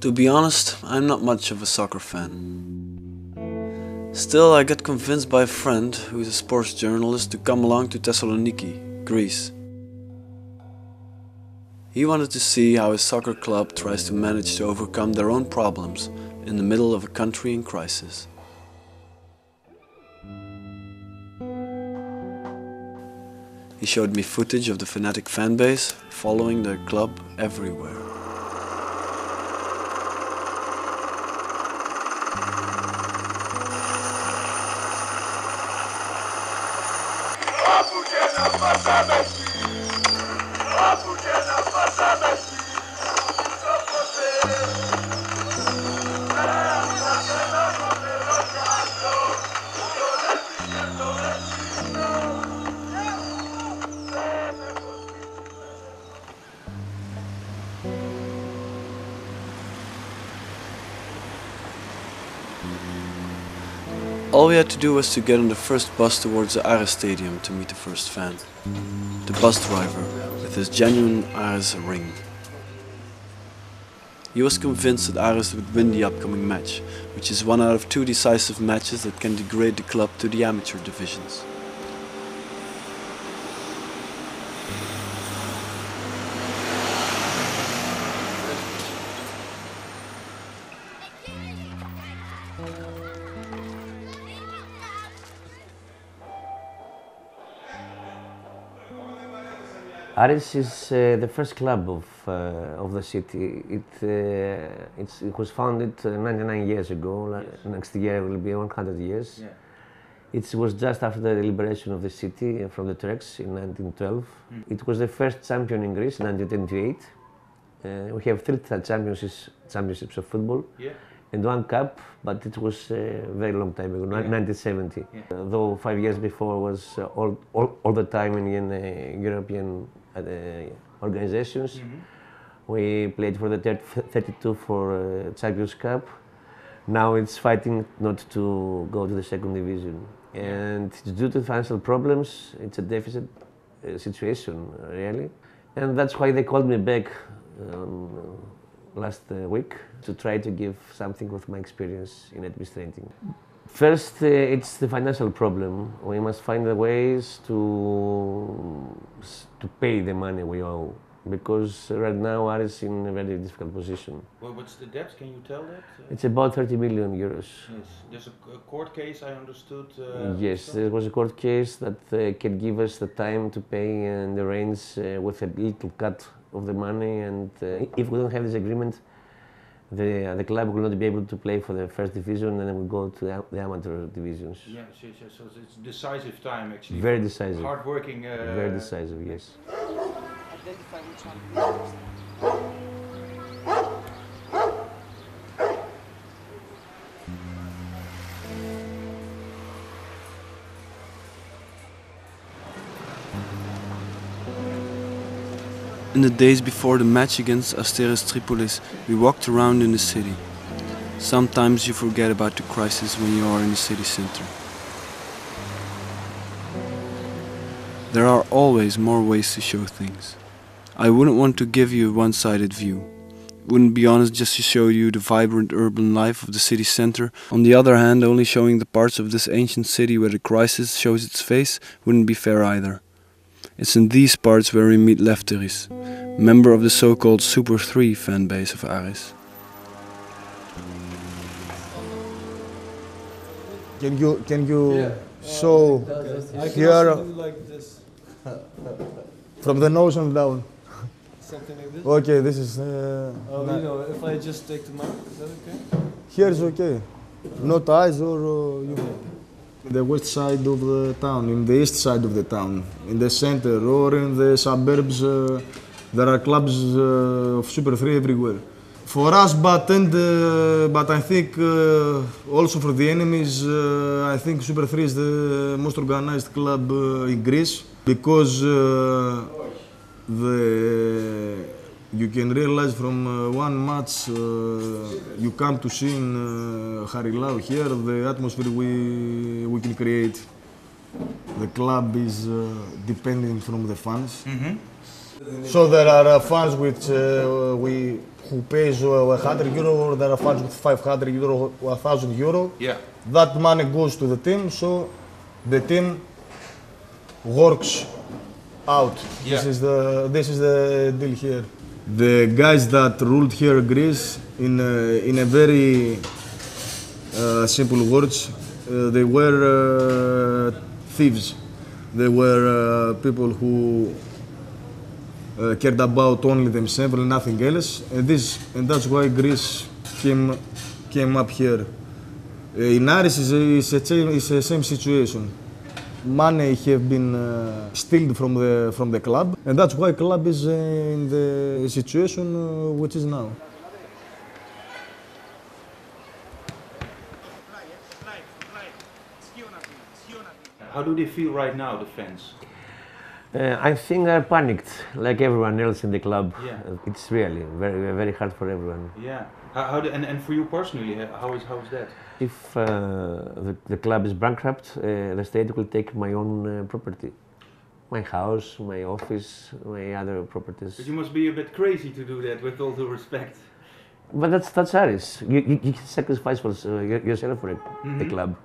To be honest, I'm not much of a soccer fan. Still, I got convinced by a friend, who is a sports journalist, to come along to Thessaloniki, Greece. He wanted to see how his soccer club tries to manage to overcome their own problems in the middle of a country in crisis. He showed me footage of the fanatic fanbase following their club everywhere. All we had to do was to get on the first bus towards the Aris stadium to meet the first fan. The bus driver, with his genuine Aris ring. He was convinced that Aris would win the upcoming match, which is one out of 2 decisive matches that can degrade the club to the amateur divisions. Aris is the first club of the city. It was founded 99 years ago. Next year will be 100 years. Yeah. It was just after the liberation of the city from the Turks in 1912. It was the first champion in Greece in 1928. We have 3 championships of football. Yeah. And 1 cup, but it was a very long time ago, 1970. Yeah. Though 5 years before was all the time in European organizations. We played for the 32 for Champions Cup. Now it's fighting not to go to the 2nd division. And due to financial problems, it's a deficit situation, really. And that's why they called me back last week to try to give something with my experience in administrating. First, it's the financial problem. We must find the ways to pay the money we owe, because right now Aris is in a very difficult position. Well, what's the debt? Can you tell that? It's about 30 million euros. Yes. There's a court case, I understood. Yes, there was a court case that can give us the time to pay and arrange with a little cut of the money, and if we don't have this agreement, the club will not be able to play for the 1st division, and then we'll go to the amateur divisions. Yes, yes, yes. So it's decisive time, actually. Very decisive. Hard working. Very decisive, yes. Identify which one. In the days before the match against Asteris Tripolis, we walked around in the city. Sometimes you forget about the crisis when you are in the city center. There are always more ways to show things. I wouldn't want to give you a one-sided view. Wouldn't be honest just to show you the vibrant urban life of the city center. On the other hand, only showing the parts of this ancient city where the crisis shows its face wouldn't be fair either. It's in these parts where we meet Lefteris, member of the so-called Super 3 fanbase of Aris. Can you show here like this. from the nose on down? Something like this? Okay, this is... if I just take the mark, is that okay? Here is okay. Not eyes or you. The west side of the town, in the east side of the town, in the center or in the suburbs, there are clubs of Super 3 everywhere. For us, but I think also for the enemies, I think Super 3 is the most organized club in Greece, because you can realize from one match you come to see in Harilau here, the atmosphere we can create. The club is dependent from the fans. So there are fans which who pays €100, or there are fans with €500 or €1,000. Yeah. That money goes to the team, so the team works out. Yeah. This is the deal here. The guys that ruled here Greece, in a very simple words, they were thieves. They were people who cared about only themselves and nothing else, and that's why Greece came up here. In Aris is the same situation. Money have been stolen from the club, and that's why club is in the situation which is now. How do they feel right now, the fans? I think they're panicked, like everyone else in the club. Yeah. It's really very, very hard for everyone. Yeah. And for you personally, how is that? If the club is bankrupt, the state will take my own property. My house, my office, my other properties. But you must be a bit crazy to do that, with all due respect. But that's Aris. You sacrifice for yourself for the club.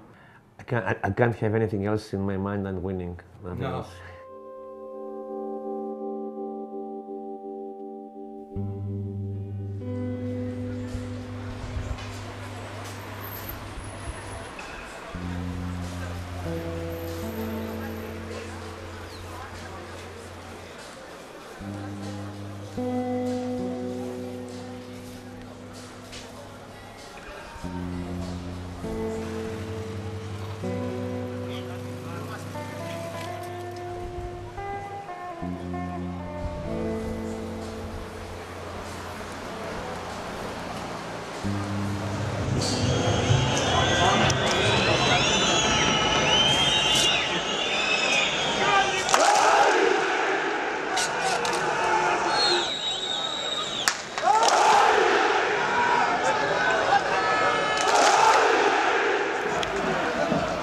I can't have anything else in my mind than winning. Nothing No. else.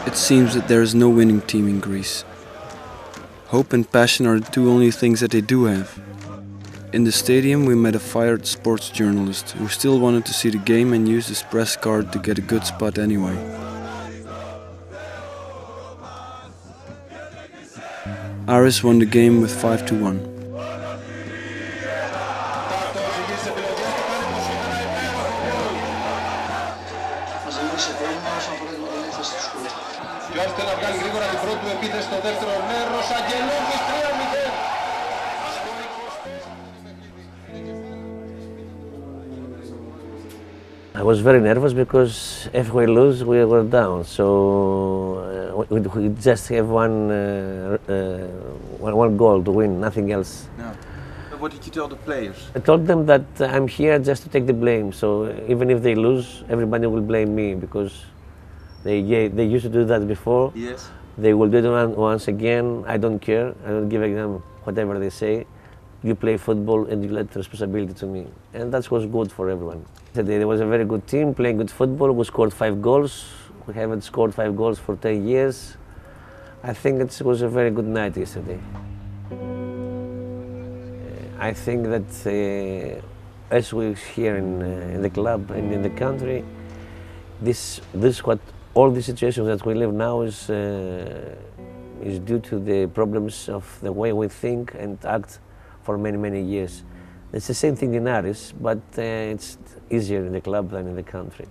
It seems that there is no winning team in Greece. Hope and passion are the two only things that they do have. In the stadium we met a fired sports journalist who still wanted to see the game and used his press card to get a good spot anyway. Aris won the game with 5-1. I was very nervous because if we lose, we were down. So we just have one goal to win, nothing else. No. But what did you tell the players? I told them that I'm here just to take the blame. So even if they lose, everybody will blame me because they used to do that before. Yes. They will do it once again. I don't care. I don't give a damn whatever they say. You play football and you let the responsibility to me. And that was good for everyone. There was a very good team playing good football. We scored 5 goals. We haven't scored 5 goals for 10 years. I think it was a very good night yesterday. I think that as we here in the club and in the country, this what all the situations that we live now is due to the problems of the way we think and act for many, many years. It's the same thing in Aris, but it's easier in the club than in the country.